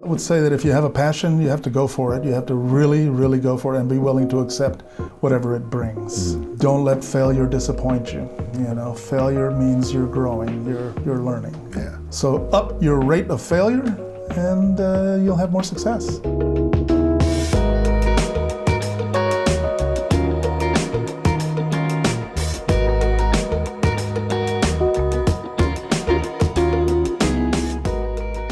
I would say that if you have a passion, you have to go for it. You have to really, really go for it and be willing to accept whatever it brings. Don't let failure disappoint you. You know, failure means you're growing, you're learning. Yeah. So up your rate of failure and you'll have more success.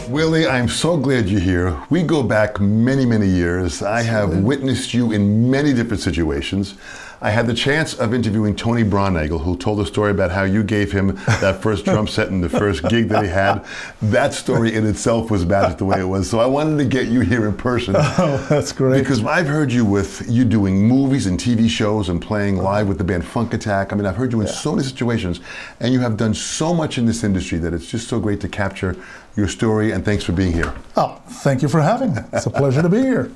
Willie, I'm so glad you're here. We go back many, many years. I have witnessed you in many different situations. I had the chance of interviewing Tony Bronnagel, who told a story about how you gave him that first drum set in the first gig that he had. That story in itself was magic the way it was. So I wanted to get you here in person. Oh, that's great. Because I've heard you with you doing movies and TV shows and playing live with the band Funk Attack. I mean, I've heard you in so many situations, and you have done so much in this industry that it's just so great to capture your story, and thanks for being here. Oh, thank you for having me. It's a pleasure to be here.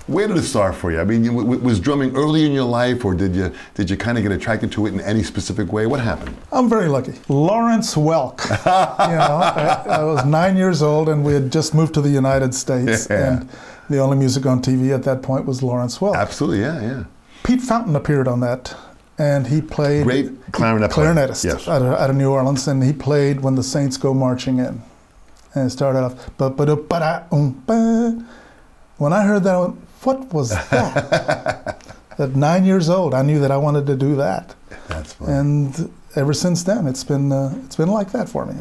Where did it start for you? I mean, was drumming early in your life, or did you kind of get attracted to it in any specific way? What happened? I'm very lucky. Lawrence Welk. I was 9 years old, and we had just moved to the United States, and the only music on TV at that point was Lawrence Welk. Absolutely, yeah. Pete Fountain appeared on that, and he played... Great clarinetist yes. out of New Orleans, and he played When the Saints Go Marching In. And it started off, when I heard that, I went, what was that? At 9 years old, I knew that I wanted to do that. That's funny. And ever since then, it's been like that for me.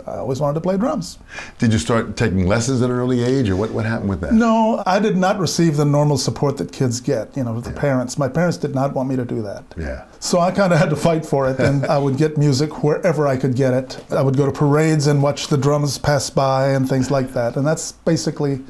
I always wanted to play drums. Did you start taking lessons at an early age, or what happened with that? No, I did not receive the normal support that kids get, with the parents. My parents did not want me to do that. Yeah. So I kind of had to fight for it, and I would get music wherever I could get it. I would go to parades and watch the drums pass by and things like that, and that's basically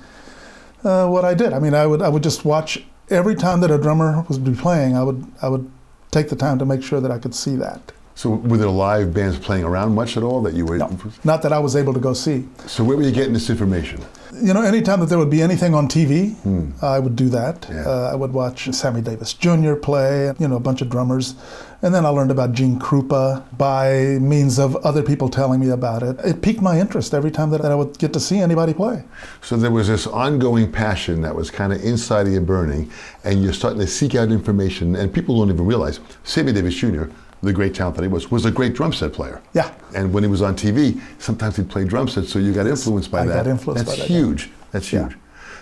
what I did. I mean, I would just watch every time that a drummer was playing. I would take the time to make sure that I could see that. So were there live bands playing around much at all that you were? No, not that I was able to go see. So where were you getting this information? Anytime that there would be anything on TV, I would do that. Yeah. I would watch Sammy Davis Jr. play, a bunch of drummers. And then I learned about Gene Krupa by means of other people telling me about it. It piqued my interest every time that I would get to see anybody play. So there was this ongoing passion that was kind of inside of you burning, and you're starting to seek out information, and people don't even realize Sammy Davis Jr., the great talent that he was a great drum set player. Yeah. And when he was on TV, sometimes he'd play drum sets, so you got influenced by that. I got influenced by that. That's huge. That's huge.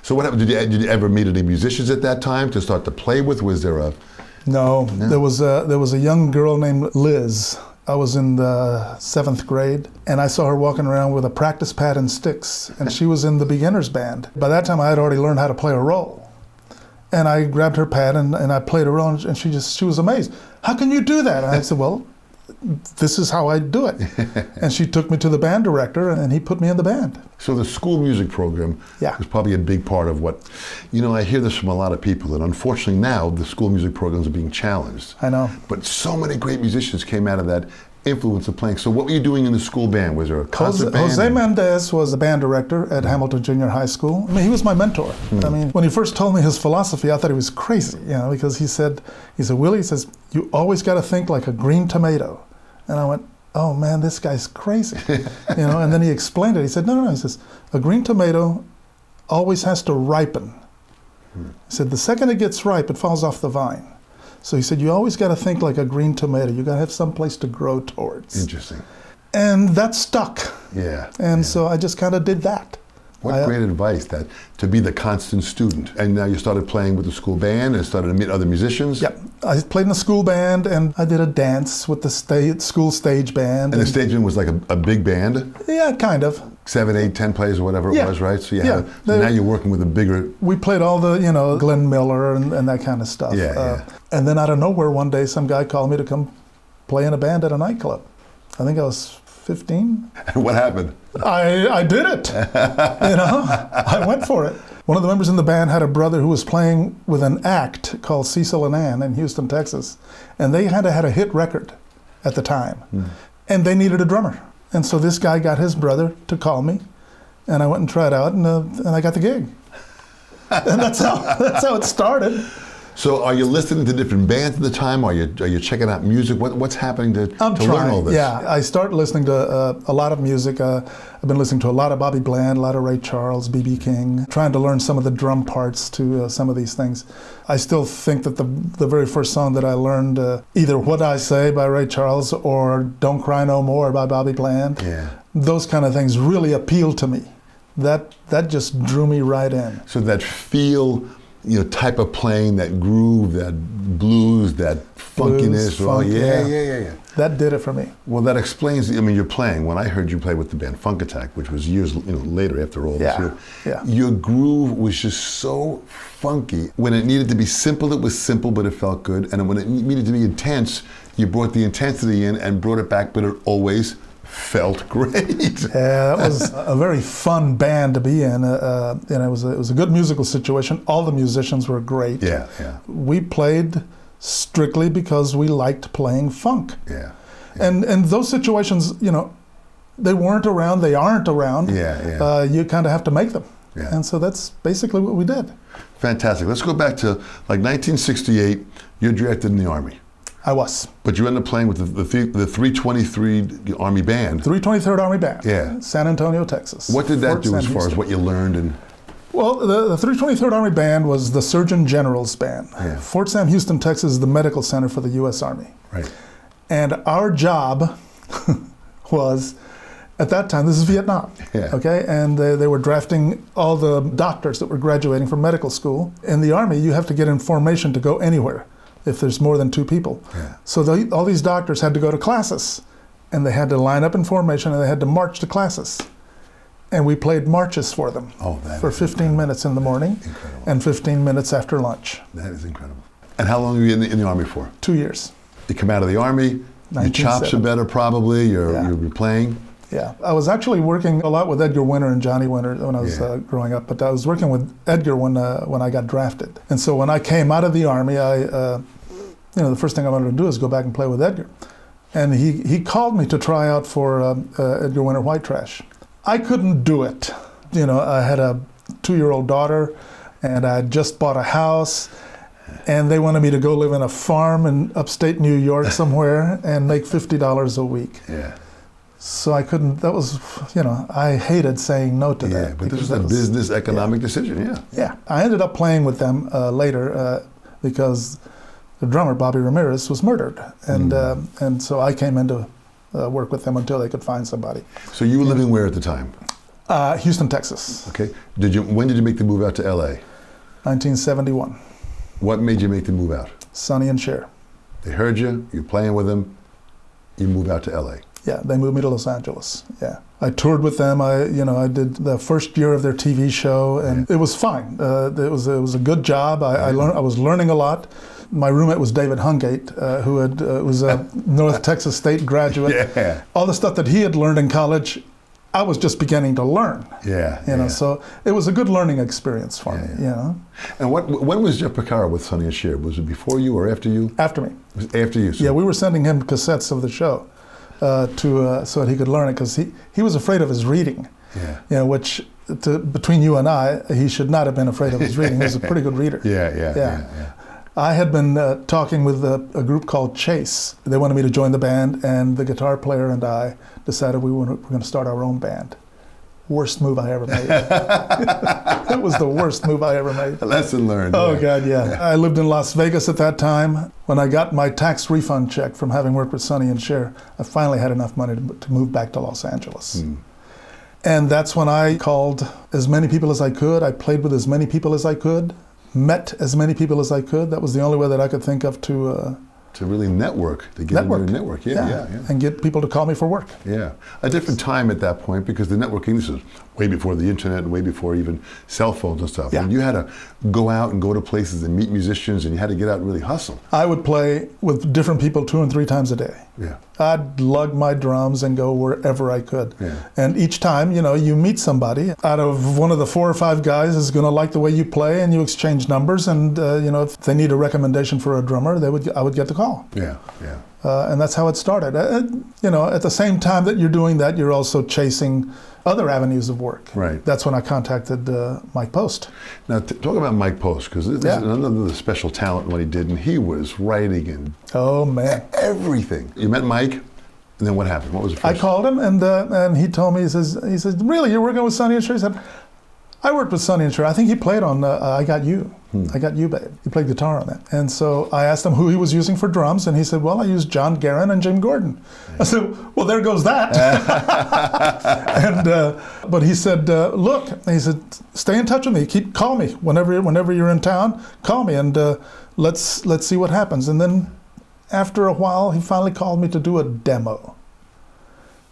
So what happened? Did you ever meet any musicians at that time to start to play with? Was there a... No. There was a young girl named Liz. I was in the 7th grade, and I saw her walking around with a practice pad and sticks, and she was in the beginner's band. By that time, I had already learned how to play a roll. And I grabbed her pad and I played a roll, and she was amazed. How can you do that? And I said, well, this is how I do it. And she took me to the band director, and he put me in the band. So the school music program was probably a big part of what, I hear this from a lot of people, and unfortunately now the school music programs are being challenged. I know. But so many great musicians came out of that influence of playing. So what were you doing in the school band? Was there a concert band? Jose Mendez was the band director at Hamilton Junior High School. I mean, he was my mentor. I mean, when he first told me his philosophy, I thought he was crazy, because he said, Willie, he says, you always got to think like a green tomato. And I went, oh man, this guy's crazy. And then he explained it. He said, no, he says, a green tomato always has to ripen. He said, the second it gets ripe, it falls off the vine. So he said, you always got to think like a green tomato. You got to have some place to grow towards. Interesting. And that stuck. Yeah. And so I just kind of did that. What great advice, that to be the constant student. And now you started playing with the school band and started to meet other musicians? Yeah. I played in the school band, and I did a dance with the school stage band. And the stage band was like a big band? Yeah, kind of. 7, 8, 10 players or whatever it was, right? So so now you're working with a bigger... We played all the, Glenn Miller and that kind of stuff. And then out of nowhere one day, some guy called me to come play in a band at a nightclub. I think I was 15. And what happened? I did it. I went for it. One of the members in the band had a brother who was playing with an act called Cecil and Ann in Houston, Texas. And they had a hit record at the time. And they needed a drummer. And so this guy got his brother to call me, and I went and tried out, and I got the gig. And that's how it started. So are you listening to different bands at the time? Are you checking out music? What's happening to learn all this? Yeah, I started listening to a lot of music. I've been listening to a lot of Bobby Bland, a lot of Ray Charles, B.B. King, trying to learn some of the drum parts to some of these things. I still think that the very first song that I learned, either What I Say by Ray Charles or Don't Cry No More by Bobby Bland, those kind of things really appealed to me. That just drew me right in. So that feel, type of playing, that groove, that blues, that funkiness. Funk, yeah. That did it for me. Well, that explains, you're playing. When I heard you play with the band Funk Attack, which was years later after all this, your groove was just so funky. When it needed to be simple, it was simple, but it felt good. And when it needed to be intense, you brought the intensity in and brought it back, but it always felt great. Yeah, that was a very fun band to be in. And it was a good musical situation. All the musicians were great. Yeah. We played strictly because we liked playing funk. Yeah. And those situations, they weren't around, they aren't around. Yeah. You kind of have to make them. Yeah. And so that's basically what we did. Fantastic. Let's go back to 1968. You're drafted in the Army. I was. But you ended up playing with the 323 Army Band. 323rd Army Band. Yeah. San Antonio, Texas. What did that Fort do Sam as far Houston. as what you learned? And Well, the 323rd Army Band was the Surgeon General's band. Yeah. Fort Sam Houston, Texas is the medical center for the U.S. Army. Right. And our job was, at that time, this is Vietnam, okay? And they were drafting all the doctors that were graduating from medical school. In the Army, you have to get in formation to go anywhere if there's more than 2 people. Yeah. So all these doctors had to go to classes, and they had to line up in formation, and they had to march to classes. And we played marches for them for 15 minutes in the morning and 15 minutes after lunch. That is incredible. And how long were you in the Army for? 2 years. You come out of the Army, your chops are better probably, you're playing. Yeah, I was actually working a lot with Edgar Winter and Johnny Winter when I was growing up, but I was working with Edgar when I got drafted. And so when I came out of the Army, the first thing I wanted to do is go back and play with Edgar. And he called me to try out for Edgar Winter White Trash. I couldn't do it. I had a 2-year-old daughter, and I had just bought a house, and they wanted me to go live in a farm in upstate New York somewhere and make $50 a week. Yeah. So I couldn't, that was, I hated saying no to that. Yeah, but this was a business economic decision, Yeah, I ended up playing with them later because the drummer, Bobby Ramirez, was murdered. And so I came in to work with them until they could find somebody. So you were living where at the time? Houston, Texas. Okay. When did you make the move out to LA? 1971. What made you make the move out? Sonny and Cher. They heard you, you're playing with them, you move out to LA. Yeah, they moved me to Los Angeles. Yeah, I toured with them. I did the first year of their TV show, and it was fine. It was a good job. I was learning a lot. My roommate was David Hungate, who was a North Texas State graduate. Yeah. All the stuff that he had learned in college, I was just beginning to learn. Yeah. So it was a good learning experience for me. And when was Jeff Porcaro with Sonny and Cher? Was it before you or after you? After me. It was after you. So. Yeah, we were sending him cassettes of the show. So that he could learn it, because he was afraid of his reading. Yeah. Which between you and I, he should not have been afraid of his reading. He was a pretty good reader. Yeah. I had been talking with a group called Chase. They wanted me to join the band, and the guitar player and I decided we were going to start our own band. Worst move I ever made. It was the worst move I ever made. A lesson learned. Oh, God, yeah. I lived in Las Vegas at that time. When I got my tax refund check from having worked with Sonny and Cher, I finally had enough money to move back to Los Angeles. And that's when I called as many people as I could. I played with as many people as I could, met as many people as I could. That was the only way that I could think of to really network, to get into the network. Yeah. And get people to call me for work. Yeah. A different time at that point, because the networking, this is way before the internet and way before even cell phones and stuff. Yeah. And you had to go out and go to places and meet musicians, and you had to get out and really hustle. I would play with different people 2 and 3 times a day. Yeah. I'd lug my drums and go wherever I could. Yeah. And each time, you meet somebody. Out of one of the 4 or 5 guys is going to like the way you play, and you exchange numbers. And if they need a recommendation for a drummer, I would get the call. Yeah. And that's how it started. At the same time that you're doing that, you're also chasing other avenues of work. Right. That's when I contacted Mike Post. Now, talk about Mike Post, because this is another special talent in what he did, and he was writing and oh man, everything. You met Mike, and then what happened? What was the first? I called him, and he told me, he says, really, you're working with Sonny and Cher? He said, I worked with Sonny and Cher. I think he played on I Got You. I Got You, Babe. He played guitar on that. And so I asked him who he was using for drums, and he said, well, I used John Guerin and Jim Gordon. I said, well, there goes that. But he said, look, he said, stay in touch with me. Call me whenever you're in town. Call me, and let's see what happens. And then after a while, he finally called me to do a demo.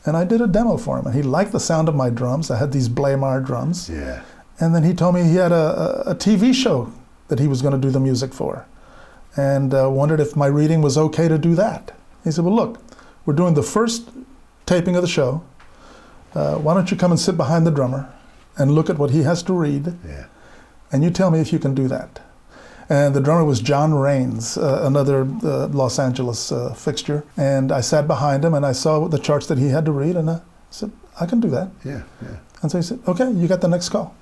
And I did a demo for him, and he liked the sound of my drums. I had these Blaimar drums. Yeah. And then he told me he had a TV show that he was going to do the music for, and wondered if my reading was okay to do that. He said, well, look, we're doing the first taping of the show. Why don't you come and sit behind the drummer and look at what he has to read, and you tell me if you can do that. And the drummer was John Raines, another Los Angeles fixture. And I sat behind him, and I saw the charts that he had to read, and I said, I can do that. Yeah. And so he said, okay, you got the next call.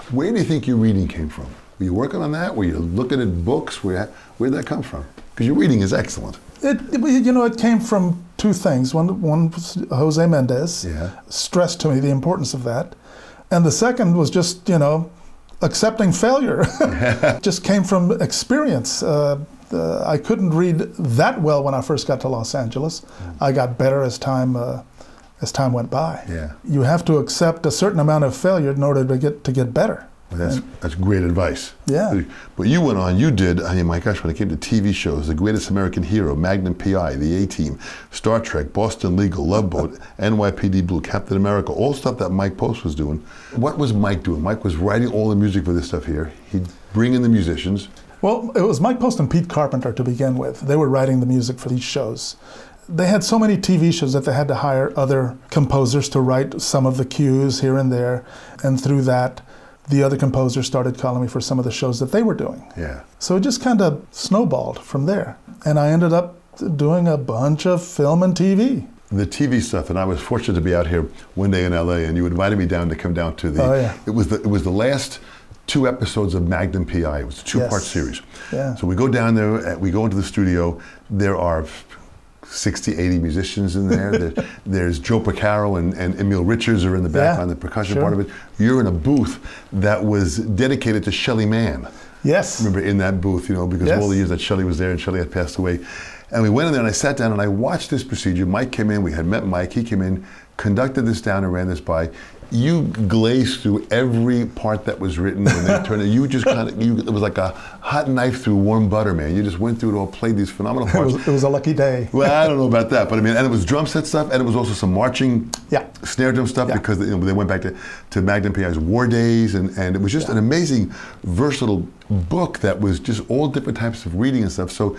Where do you think your reading came from? Were you working on that? Were you looking at books? Where'd that come from? Because your reading is excellent. It came from two things. One was Jose Mendez stressed to me the importance of that. And the second was just, accepting failure. Just came from experience. I couldn't read that well when I first got to Los Angeles. I got better as time went by. Yeah. You have to accept a certain amount of failure in order to get better. That's great advice. Yeah. But you went on, you did, my gosh, when it came to TV shows, The Greatest American Hero, Magnum P.I., The A-Team, Star Trek, Boston Legal, Love Boat, NYPD Blue, Captain America, all stuff that Mike Post was doing. What was Mike doing? Mike was writing all the music for this stuff here. He'd bring in the musicians. Well, it was Mike Post and Pete Carpenter to begin with. They were writing the music for these shows. They had so many TV shows that they had to hire other composers to write some of the cues here and there. And through that, the other composers started calling me for some of the shows that they were doing. Yeah. So it just kind of snowballed from there. And I ended up doing a bunch of film and TV. The TV stuff, and I was fortunate to be out here one day in LA, and you invited me down to come down to the, it was the last 2 episodes of Magnum P.I. It was a 2-part series. Yeah. So we go down there, we go into the studio, there are 60, 80 musicians in there. There's Joe Porcaro and Emil Richards are in the background, the percussion part of it. You're in a booth that was dedicated to Shelly Manne. Yes. Remember, in that booth, because of all the years that Shelly was there and Shelly had passed away. And we went in there and I sat down and I watched this procedure. Mike came in, we had met Mike, he came in, conducted this down and ran this by. You glazed through every part that was written when they turned it. You just it was like a hot knife through warm butter, man. You just went through it all, played these phenomenal parts. It was a lucky day. Well, I don't know about that, but and it was drum set stuff, and it was also some marching snare drum stuff because they went back to Magnum P.I.'s War Days, and it was just an amazing, versatile book that was just all different types of reading and stuff. So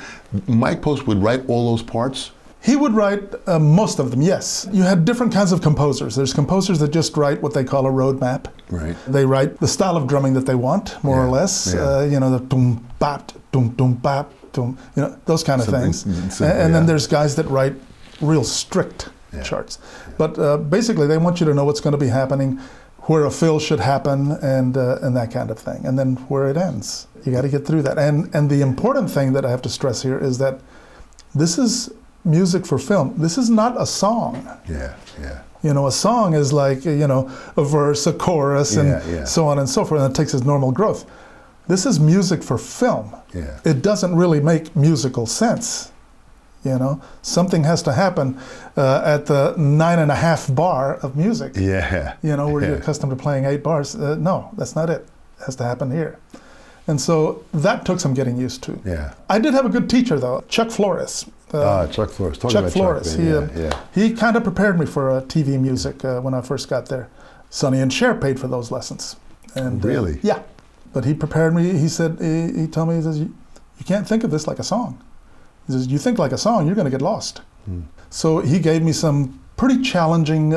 Mike Post would write all those parts. He would write most of them, yes. You had different kinds of composers. There's composers that just write what they call a roadmap. Right. They write the style of drumming that they want, more or less. Yeah. The tum bap, tum bap, tum, those kind of things. And then there's guys that write real strict charts. But basically, they want you to know what's going to be happening, where a fill should happen, and that kind of thing, and then where it ends. You got to get through that. And the important thing that I have to stress here is that this is music for film. This is not a song. Yeah. A song is like, a verse, a chorus, and so on and so forth, and it takes its normal growth. This is music for film. Yeah. It doesn't really make musical sense. Something has to happen at the 9.5 bar of music. Yeah. Where you're accustomed to playing 8 bars. No, that's not it. It has to happen here. And so that took some getting used to. Yeah. I did have a good teacher, though, Chuck Flores. Chuck Flores. Chuck Flores. He kind of prepared me for TV music when I first got there. Sonny and Cher paid for those lessons. And really? Yeah. But he prepared me. He said, he told me, he says, you can't think of this like a song. He says, you think like a song, you're going to get lost. So he gave me some pretty challenging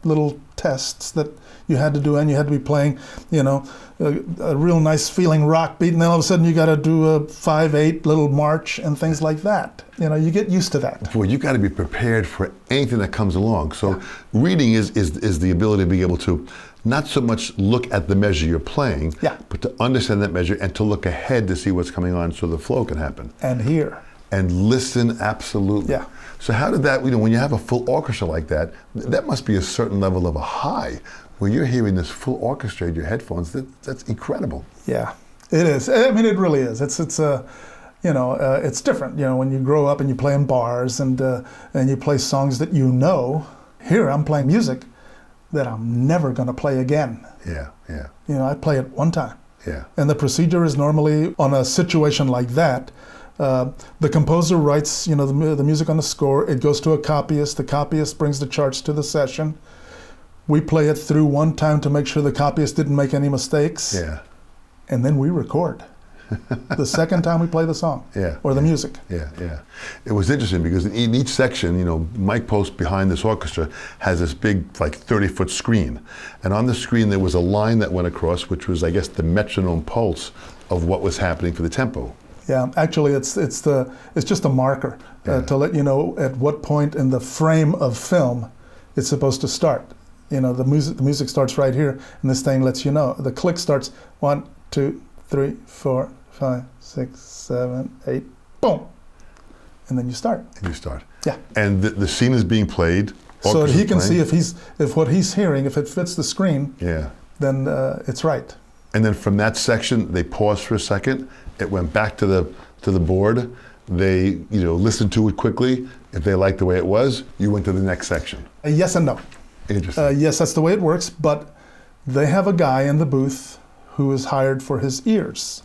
little tests that you had to do, and you had to be playing, a real nice feeling rock beat, and then all of a sudden you got to do a 5/8 little march and things like that. You get used to that. Well, you got to be prepared for anything that comes along. So reading is the ability to be able to not so much look at the measure you're playing, but to understand that measure and to look ahead to see what's coming on so the flow can happen. And hear. And listen, absolutely. Yeah. So how did that, when you have a full orchestra like that, that must be a certain level of a high, where you're hearing this full orchestra in your headphones. That's incredible. Yeah, it is. I mean, it really is. It's it's different. When you grow up and you play in bars and you play songs that you know. Here, I'm playing music that I'm never going to play again. Yeah, yeah. I play it one time. Yeah. And the procedure is normally, on a situation like that, the composer writes, the music on the score. It goes to a copyist. The copyist brings the charts to the session. We play it through one time to make sure the copyist didn't make any mistakes. Yeah. And then we record. The second time we play the song. Or the music. Yeah, yeah. It was interesting because in each section, Mike Post behind this orchestra has this big, 30-foot screen. And on the screen there was a line that went across, which was, I guess, the metronome pulse of what was happening for the tempo. Yeah, actually, it's just a marker to let you know at what point in the frame of film it's supposed to start. The music starts right here, and this thing lets you know. The click starts 1, 2, 3, 4, 5, 6, 7, 8, boom, and then you start. And you start. Yeah. And the scene is being played. So he can see if what he's hearing, if it fits the screen. Yeah. Then it's right. And then from that section, they paused for a second. It went back to the board. They listened to it quickly. If they liked the way it was, you went to the next section. Yes and no. Interesting. Yes, that's the way it works. But they have a guy in the booth who is hired for his ears.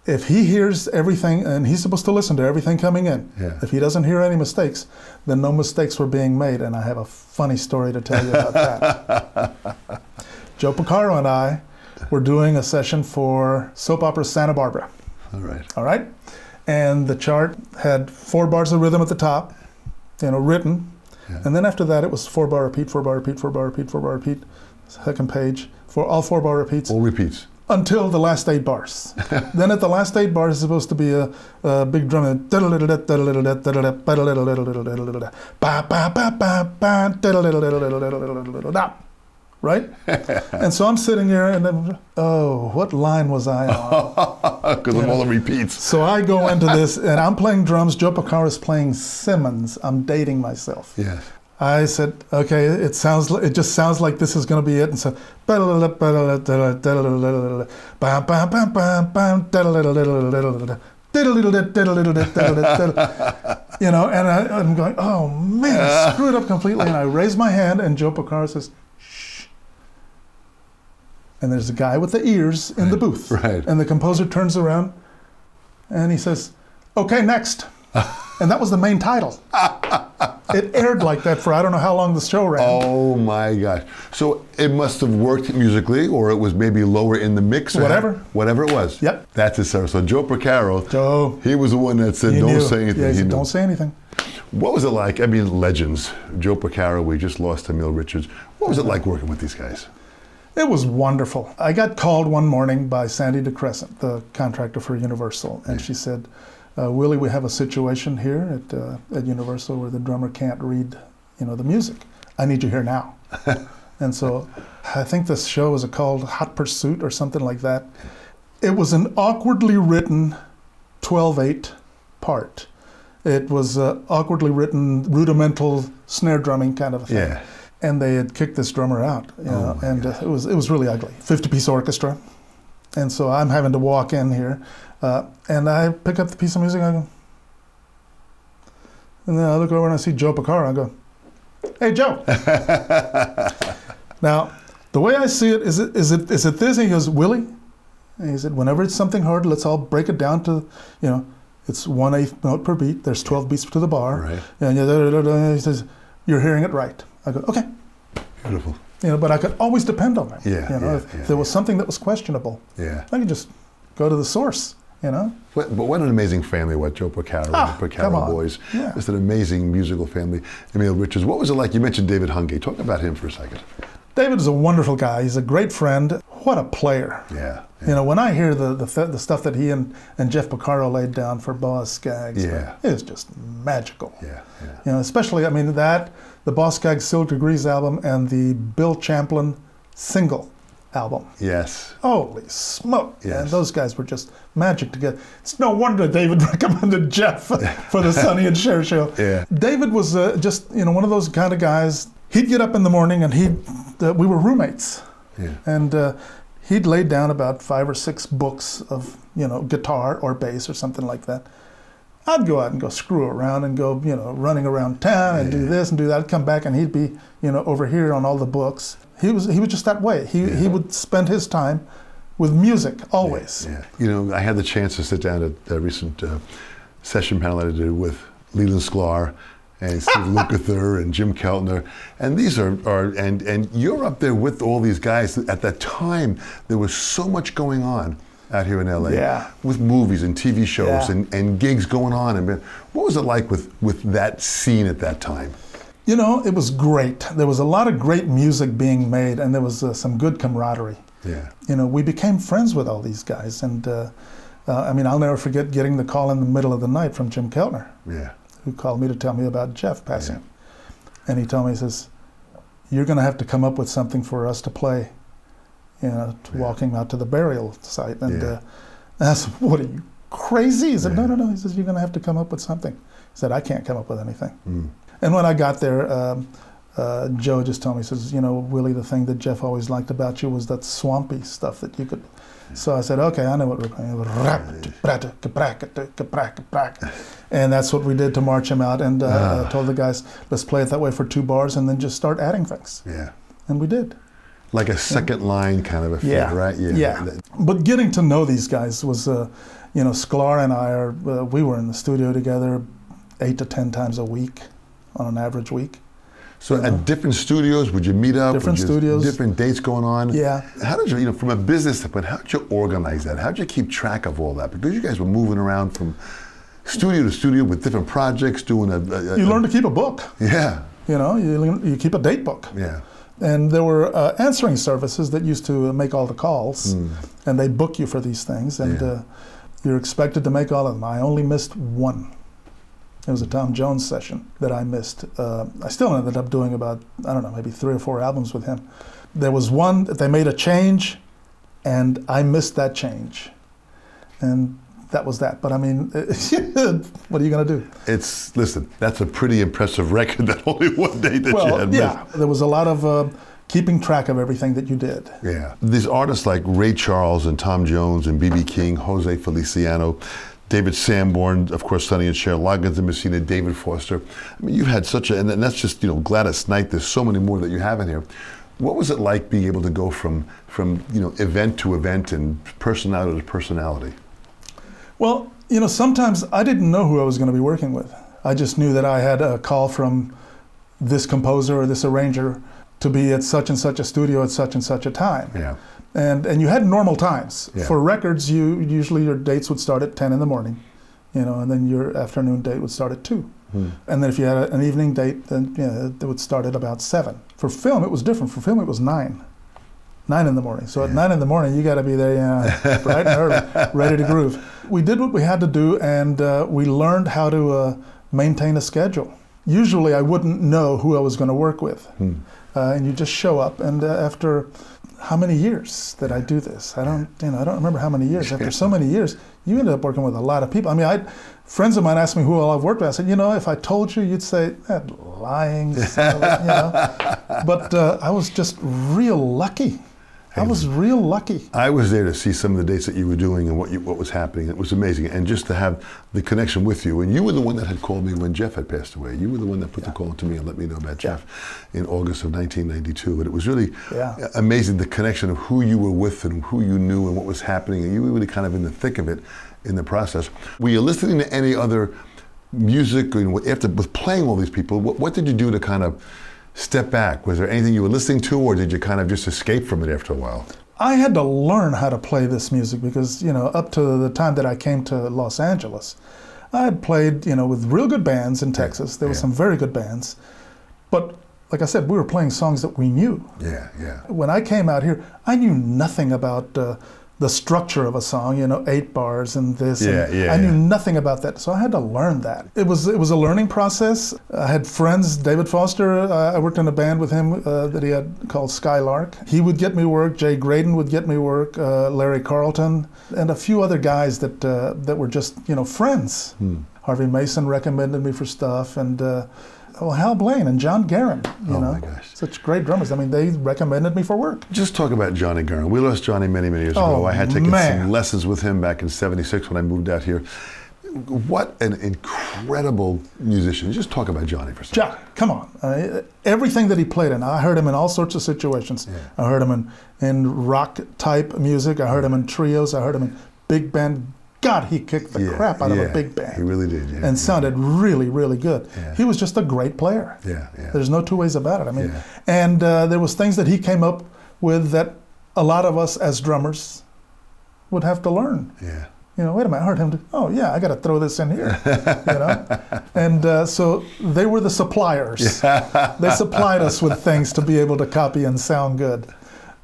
If he hears everything, and he's supposed to listen to everything coming in, if he doesn't hear any mistakes, then no mistakes were being made. And I have a funny story to tell you about that. Joe Porcaro and I were doing a session for soap opera Santa Barbara. All right. And the chart had 4 bars of rhythm at the top, written. Yeah. And then after that, it was 4 bar repeat, 4 bar repeat, 4 bar repeat, 4 bar repeat, second page, for all 4 bar repeats. All repeats. Until the last 8 bars. Then at the last 8 bars, it's supposed to be a big drum. Right? And so I'm sitting there and then, what line was I on? Because of all the repeats. So I go into this and I'm playing drums. Joe Porcaro is playing Simmons. I'm dating myself. Yes. I said, okay, it just sounds like this is going to be it. And so, and I'm going, oh man, I screwed up completely. And I raise my hand and Joe Porcaro says, shh. And there's a guy with the ears in the booth. Right. And the composer turns around and he says, okay, next. And that was the main title. It aired like that for I don't know how long the show ran. Oh my gosh. So it must have worked musically, or it was maybe lower in the mix. Whatever. Whatever it was. Yep. That's it, sir. So Joe Porcaro, he was the one that said, don't say anything. Yeah, he said, don't say anything. What was it like? I mean, legends. Joe Porcaro, we just lost Emil Richards. What was it like working with these guys? It was wonderful. I got called one morning by Sandy DeCrescent, the contractor for Universal, and she said, Willie, we have a situation here at Universal where the drummer can't read, the music. I need you here now. And so I think this show was called Hot Pursuit or something like that. It was an awkwardly written 12/8 part. It was awkwardly written, rudimental snare drumming kind of a thing. Yeah. And they had kicked this drummer out, it was really ugly. 50-piece orchestra. And so I'm having to walk in here, and I pick up the piece of music, I go, and then I look over and I see Joe Porcaro, I go, hey, Joe. Now, the way I see it, is it this? And he goes, Willie? And he said, whenever it's something hard, let's all break it down to, it's 1/8 note per beat, there's 12 beats to the bar. Right. And he says, you're hearing it right. I go, okay. Beautiful. But I could always depend on him. Yeah, if there was something that was questionable, I could just go to the source, you know? But what an amazing family, what Joe Porcaro and the come Porcaro on. boys. Yeah. Just an amazing musical family. Emil Richards, what was it like? You mentioned David Hungate. Talk about him for a second. David is a wonderful guy. He's a great friend. What a player. Yeah. You know, when I hear the stuff that he and Jeff Porcaro laid down for Boss Skaggs, Yeah. it was just magical. Yeah. You know, especially, I mean, the Boss Skaggs Silk Degrees album and the Bill Champlin single album. Yes. Holy smoke. Yes. And those guys were just magic together. It's no wonder David recommended Jeff for the Sonny and Cher show. Yeah. David was just, you know, one of those kind of guys. He'd get up in the morning and we were roommates. Yeah. And he'd laid down about 5 or 6 books of, you know, guitar or bass or something like that. I'd go out and go screw around and go, you know, running around town and do this and do that. I'd come back and he'd be, you know, over here on all the books. He was just that way. He would spend his time with music always. Yeah. You know, I had the chance to sit down at a recent session panel that I did with Leland Sklar and Steve Lukather and Jim Keltner, and these are and you're up there with all these guys. At that time, there was so much going on out here in LA, with movies and TV shows and gigs going on. And what was it like with that scene at that time? You know, it was great. There was a lot of great music being made, and there was some good camaraderie. Yeah. You know, we became friends with all these guys, and I mean, I'll never forget getting the call in the middle of the night from Jim Keltner. Yeah. Who called me to tell me about Jeff passing. And he told me, he says, you're going to have to come up with something for us to play, you know, walking out to the burial site. And I said, what are you, crazy? He said, no. He says, you're going to have to come up with something. He said, I can't come up with anything. And when I got there, Joe just told me, he says, you know, Willie, the thing that Jeff always liked about you was that swampy stuff that you could. So I said, okay, I know what we're playing. And that's what we did to march him out. And I told the guys, let's play it that way for 2 bars and then just start adding things. Yeah. And we did. Like a second line kind of a feel, right? Yeah. But getting to know these guys was, you know, Sklar and I we were in the studio together 8 to 10 times a week on an average week. So at different studios, would you meet up? Different studios. Different dates going on? Yeah. How did you, you know, from a business standpoint, how did you organize that? How did you keep track of all that? Because you guys were moving around from studio to studio with different projects, doing You learn to keep a book. Yeah. You know, you keep a date book. Yeah. And there were answering services that used to make all the calls, and they book you for these things, and you're expected to make all of them. I only missed one. It was a Tom Jones session that I missed. I still ended up doing about, I don't know, maybe 3 or 4 albums with him. There was one that they made a change, and I missed that change. And that was that. But I mean, what are you going to do? Listen, that's a pretty impressive record, that only one day that you had missed. Yeah, there was a lot of keeping track of everything that you did. Yeah. These artists like Ray Charles and Tom Jones and B.B. King, Jose Feliciano, David Sanborn, of course, Sonny and Cher, Loggins and Messina, David Foster. I mean, you've had such and that's just, you know, Gladys Knight. There's so many more that you have in here. What was it like being able to go from you know, event to event and personality to personality? Well, you know, sometimes I didn't know who I was going to be working with. I just knew that I had a call from this composer or this arranger to be at such and such a studio at such and such a time. Yeah. And you had normal times. Yeah. For records, usually your dates would start at 10 in the morning, you know, and then your afternoon date would start at 2. And then if you had an evening date, then it would start at about 7. For film, it was different. For film, it was 9 in the morning. So at 9 in the morning, you got to be there, bright and early, ready to groove. We did what we had to do, and we learned how to maintain a schedule. Usually, I wouldn't know who I was going to work with, and you just show up. And after how many years did I do this? I don't remember how many years. After so many years, you ended up working with a lot of people. I mean, friends of mine asked me who all I've worked with. I said, you know, if I told you, you'd say, lying. You know. But I was just real lucky. I was real lucky. I was there to see some of the dates that you were doing and what was happening. It was amazing. And just to have the connection with you. And you were the one that had called me when Jeff had passed away. You were the one that put the call to me and let me know about Jeff in August of 1992. But it was really amazing, the connection of who you were with and who you knew and what was happening. And you were really kind of in the thick of it in the process. Were you listening to any other music? After with playing all these people, what did you do to kind of step back? Was there anything you were listening to, or did you kind of just escape from it after a while? I had to learn how to play this music because, up to the time that I came to Los Angeles, I had played, with real good bands in Texas. There were some very good bands. But like I said, we were playing songs that we knew. Yeah, yeah. When I came out here, I knew nothing about the structure of a song, 8 bars and this. I knew nothing about that, so I had to learn that. It was a learning process. I had friends, David Foster, I worked in a band with him that he had called Skylark. He would get me work, Jay Graydon would get me work, Larry Carlton, and a few other guys that were just, friends. Harvey Mason recommended me for stuff, and Hal Blaine and John Guerin, my gosh. Such great drummers. I mean, they recommended me for work. Just talk about Johnny Guerin. We lost Johnny many, many years ago. I had taken some lessons with him back in '76 when I moved out here. What an incredible musician. Just talk about Johnny for a second. John, come on. Everything that he played in, I heard him in all sorts of situations. Yeah. I heard him in rock type music. I heard him in trios. I heard him in big band. God, he kicked the crap out of a big band. He really did, and sounded really, really good. Yeah. He was just a great player. Yeah. There's no two ways about it. I mean, and there was things that he came up with that a lot of us as drummers would have to learn. Yeah. Wait a minute, I heard him do, I got to throw this in here, And so they were the suppliers. They supplied us with things to be able to copy and sound good.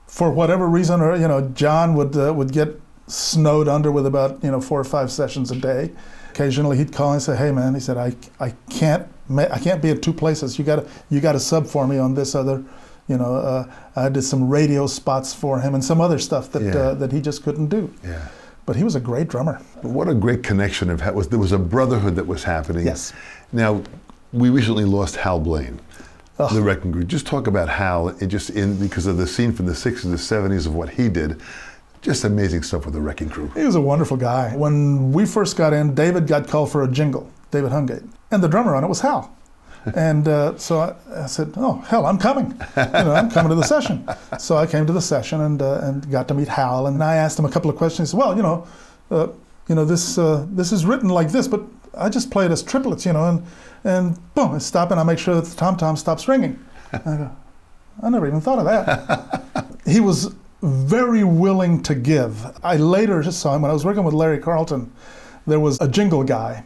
For whatever reason, or, John would get snowed under with about 4 or 5 sessions a day. Occasionally he'd call and say, "Hey man," he said, I can't be at 2 places. You got to sub for me on this other." I did some radio spots for him and some other stuff that he just couldn't do. Yeah. But he was a great drummer. What a great connection there was a brotherhood that was happening. Yes. Now, we recently lost Hal Blaine, the Wrecking Crew. Just talk about Hal, because of the scene from the 60s and the 70s of what he did. Just amazing stuff with the Wrecking Crew. He was a wonderful guy. When we first got in, David got called for a jingle, David Hungate. And the drummer on it was Hal. And so I said, "Oh, hell, I'm coming. I'm coming to the session." So I came to the session and got to meet Hal. And I asked him a couple of questions. He said, "Well, this is written like this, but I just play it as triplets, and boom, I stop and I make sure that the tom-tom stops ringing." I go, "I never even thought of that." He was very willing to give. I later saw him when I was working with Larry Carlton. There was a jingle guy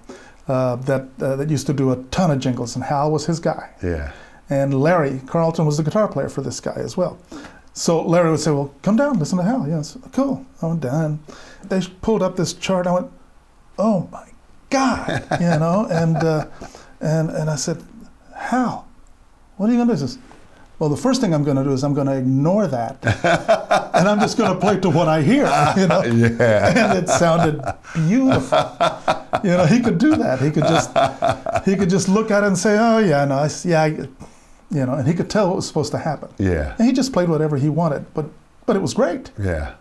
that used to do a ton of jingles, and Hal was his guy. Yeah. And Larry Carlton was the guitar player for this guy as well. So Larry would say, "Well, come down, listen to Hal." Yes, cool. I went down. They pulled up this chart. I went, "Oh my God," and I said, "Hal, what are you gonna do?" He says, "Well, the first thing I'm going to do is I'm going to ignore that, and I'm just going to play to what I hear." Yeah. And it sounded beautiful. He could do that. He could just look at it and say, "Oh yeah, no, and he could tell what was supposed to happen. Yeah. And he just played whatever he wanted, but it was great. Yeah.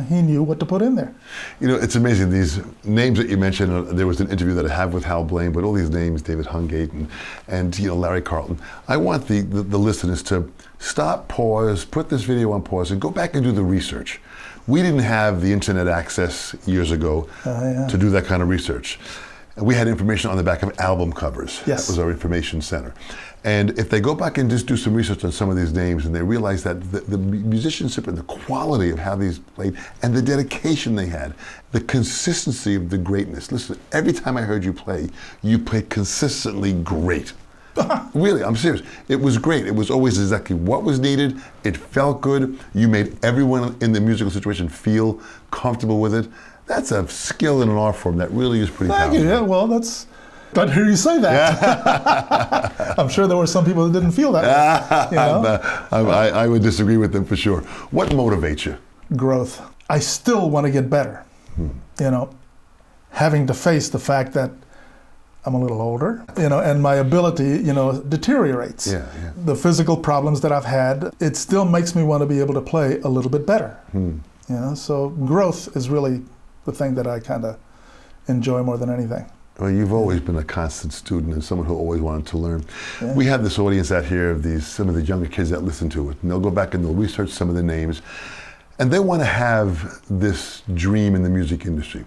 He knew what to put in there. It's amazing, these names that you mentioned. There was an interview that I have with Hal Blaine, but all these names, David Hungate and Larry Carlton. I want the listeners to stop, pause, put this video on pause, and go back and do the research. We didn't have the internet access years ago to do that kind of research. We had information on the back of album covers. Yes. That was our information center. And if they go back and just do some research on some of these names and they realize that the musicianship and the quality of how these played and the dedication they had, the consistency of the greatness. Listen, every time I heard you played consistently great. Really, I'm serious. It was great. It was always exactly what was needed. It felt good. You made everyone in the musical situation feel comfortable with it. That's a skill and an art form that really is pretty powerful. Thank you. Yeah, well, glad to hear you say that. Yeah. I'm sure there were some people that didn't feel that way. I would disagree with them for sure. What motivates you? Growth. I still want to get better. Having to face the fact that I'm a little older, and my ability, deteriorates. Yeah. The physical problems that I've had, it still makes me want to be able to play a little bit better. So growth is really the thing that I kind of enjoy more than anything. Well, you've always been a constant student and someone who always wanted to learn. Yeah. We have this audience out here of some of the younger kids that listen to it, and they'll go back and they'll research some of the names, and they want to have this dream in the music industry.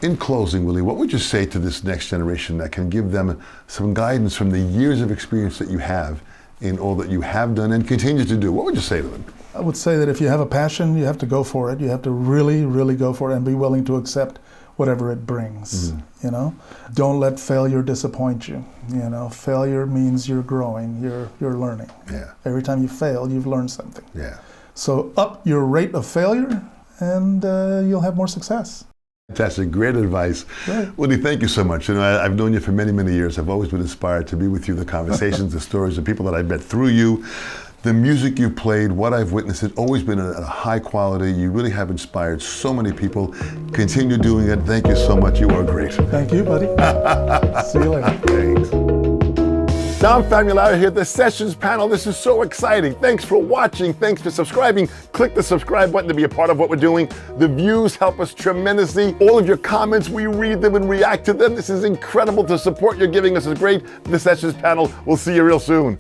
In closing, Willie, what would you say to this next generation that can give them some guidance from the years of experience that you have in all that you have done and continue to do? What would you say to them? I would say that if you have a passion, you have to go for it. You have to really, really go for it and be willing to accept whatever it brings, you know? Don't let failure disappoint you, you know? Failure means you're growing, you're learning. Yeah. Every time you fail, you've learned something. Yeah. So up your rate of failure and you'll have more success. Fantastic, great advice. Right. Willie, thank you so much. You know, I've known you for many, many years. I've always been inspired to be with you, the conversations, the stories, the people that I've met through you. The music you've played, what I've witnessed, it's always been at a high quality. You really have inspired so many people. Continue doing it. Thank you so much. You are great. Thank you, buddy. See you later. Thanks. Dom Famularo here, the Sessions panel. This is so exciting. Thanks for watching. Thanks for subscribing. Click the subscribe button to be a part of what we're doing. The views help us tremendously. All of your comments, we read them and react to them. This is incredible. The support you're giving us is great. The Sessions panel. We'll see you real soon.